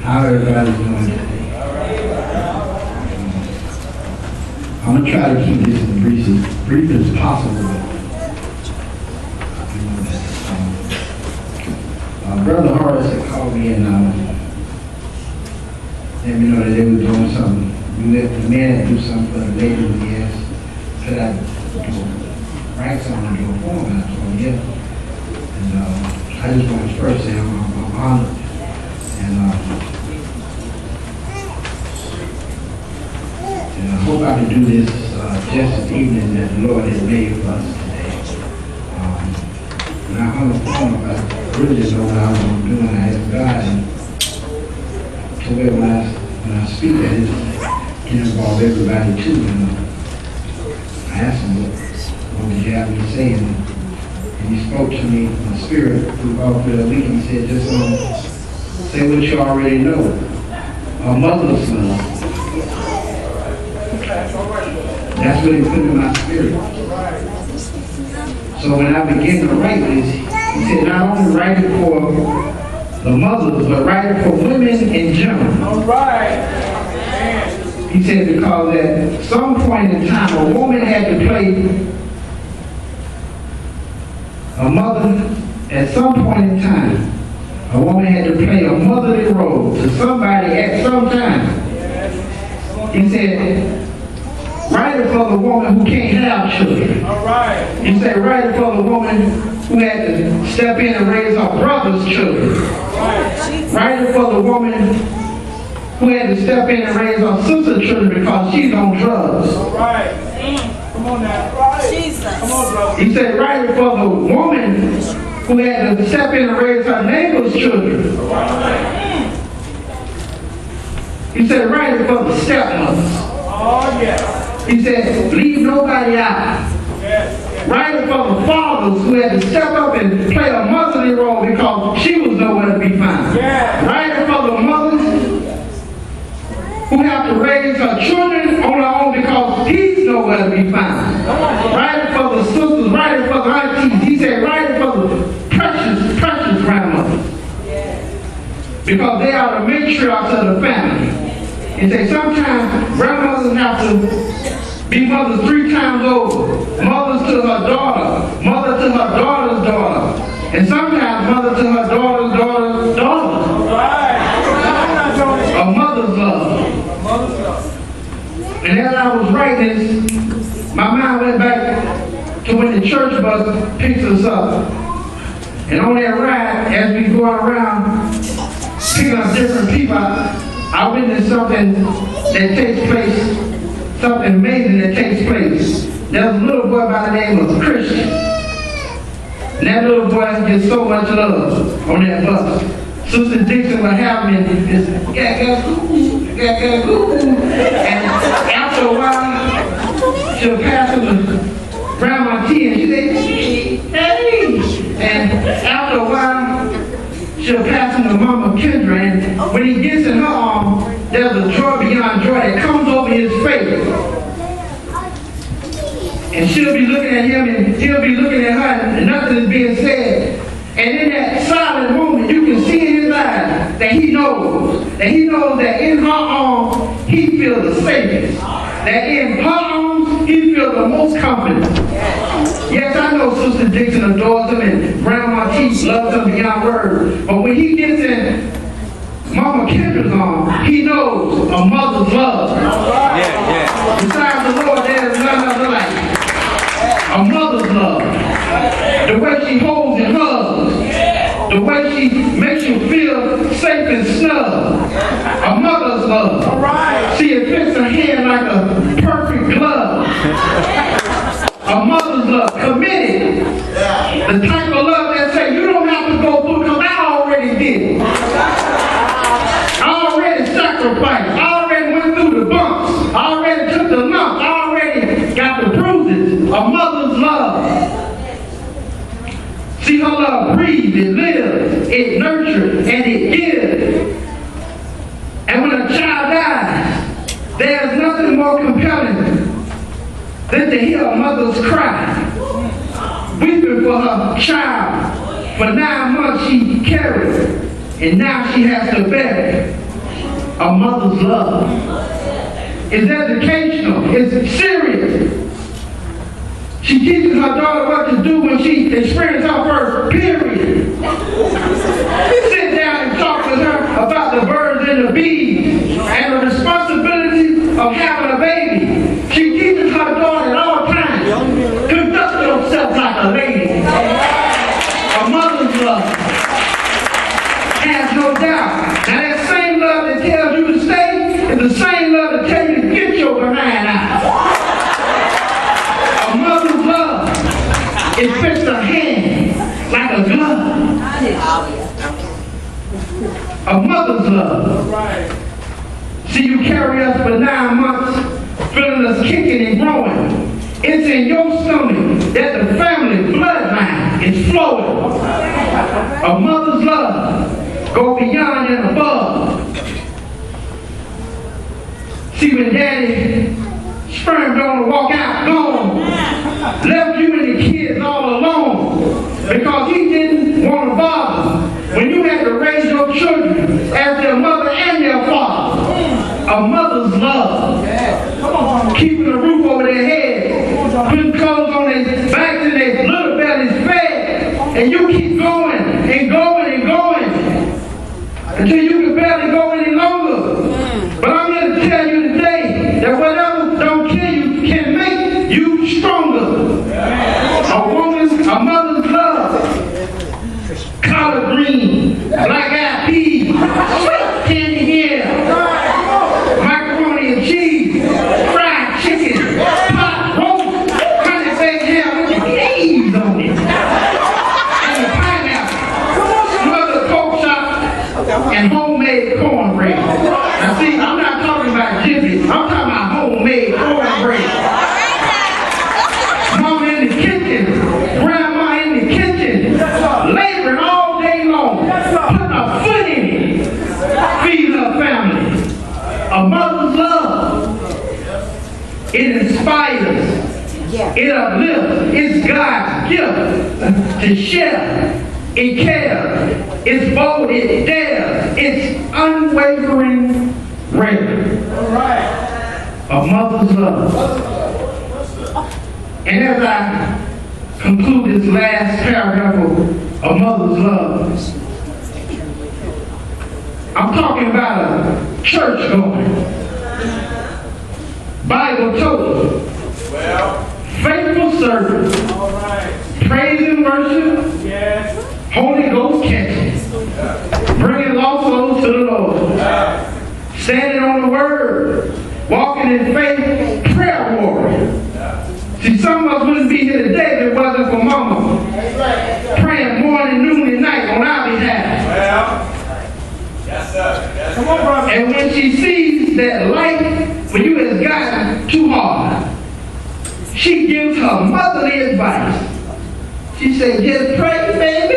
How everybody's doing today. I'm going to try to keep this as brief as possible. Brother Horace had called me and let me know that they were doing something. You let the man do something for the lady when he asked, could I write something and do a form? And I told him, yeah. And I just want to first say I'm honored. And I hope I can do this just as evening that the Lord has made for us today. When I hung the phone up, I really didn't know what I was going to do, and I asked God, and to where when I speak that it can involve everybody too. I asked him, what did you have me say? And he spoke to me in the spirit all through the week. He said, just say what you already know. A mother's love. That's what he put in my spirit. So when I began to write this, he said not only write it for the mothers, but write it for women in general. All right. He said because at some point in time, a woman had to play a mother. At some point in time, a woman had to play a motherly role to somebody at some time. He said, write it for the woman who can't have children. All right. He said, write it for the woman who had to step in and raise her brother's children. Write it for the woman who had to step in and raise her sister's children because she's on drugs. All right. Come on now. Right. Jesus. Come on, brother. He said, write it for the woman who had to step in and raise her neighbor's children. All right. He said, write it for the stepmothers. Oh, yes. He said, leave nobody out. Yes. Write it for the fathers who had to step up and play a motherly role because she was nowhere to be found. Yes. Write it for the mothers who have to raise her children on her own because he's nowhere to be found. Write it for the sisters, write it for the aunties. He said, write it for the precious, precious grandmothers. Because they are the matriarchs of the family. He said, sometimes grandmothers have to be mothers 3 times over. Mothers to her daughter, mother to her daughter's daughter, and sometimes mother to her daughter's daughter's daughter. A mother's love. And as I was writing this, my mind went back to when the church bus picks us up. And on that ride, as we go around picking up different people, I witnessed something that takes place, something amazing that takes place. There's a little boy by the name of Christian. And that little boy gets so much love on that bus. Sister Dixon would have me this and after a while, she'll pass him to Grandma T and she say, hey! And after a while, she'll pass him to Mama Kendra, and when he gets in her arm, there's a joy beyond joy that comes over his face. And she'll be looking at him, and he'll be looking at her, and nothing is being said. And in that silent moment, you can see in his eyes that he knows that in her arms, he feels the safest. That in her arms, he feels the most confident. Yes, I know Sister Dixon adores him and Grandma T loves him beyond words. But when he gets in Mama Kendra's arms, he knows a mother's love. Besides the Lord, there is none other like it. A mother's love. The way she holds and hugs. The way she makes you feel safe and snug. A mother's love. See, it fits her hand like a perfect glove. A mother's love, committed. The type of love that say, you don't have to go through because I already did. I already sacrificed. I already went through the bumps. I already took the lumps. I already got the bruises. A mother's love. See, her love breathes, it lives, it nurtures, and it gives. And when a child dies, there's nothing more compelling than to hear a mother's cry, weeping for her child. For 9 months she carried, and now she has to bury. a mother's love. It's educational. It's serious. She teaches her daughter what to do when she experiences her first period. Sit down and talk with her about the birds and the bees and the responsibility of having a baby. She teaches her daughter at all times, conduct yourself like a lady. A mother's love. Has no doubt. Now that same love that tells you to stay is the same love that tells you to get your behind out. A mother's love is fixed her hand like a glove. A mother's love. See, you carry us for 9 months, feeling us kicking and growing. It's in your stomach that the family bloodline is flowing. A mother's love goes beyond and above. See, when daddy sperm don't walk out, gone, left you and the kids all alone because he didn't want to bother. When you had to raise your children as their mother and their father, a mother's love, keeping a roof over their head, putting clothes on their backs and their little bellies fed, and you keep going and going and going until you can barely go any longer. But I'm here to tell you today that whatever don't kill you can make you stronger. A mother's love, collard green, black-eyed peas, sweet candy here, macaroni and cheese, fried chicken, pot roast, honey baked ham with your peas on it, and the pineapple, mother pork chop, and homemade cornbread. Now see, I'm not talking about jiffy, I'm talking about homemade cornbread. Mama in the kitchen, grandma in the kitchen, laboring all day long, putting a foot in it, feeding her family. A mother's love, it inspires, it uplifts, it's God's gift to share. It cares, it's bold, it dares, it's unwavering rare. A mother's love. And as I conclude this last paragraph of a mother's love, I'm talking about a church going, Bible toting, faithful service, praise and worship, Holy Ghost catching, bringing lost souls to the Lord, standing on the word, walking in faith, prayer warrior. See, some of us wouldn't be here today if it wasn't for Mama praying morning, noon, and night on our behalf. Yes, sir. Come on, brother. And when she sees that life for you has gotten too hard, she gives her motherly advice. She said, just pray, baby.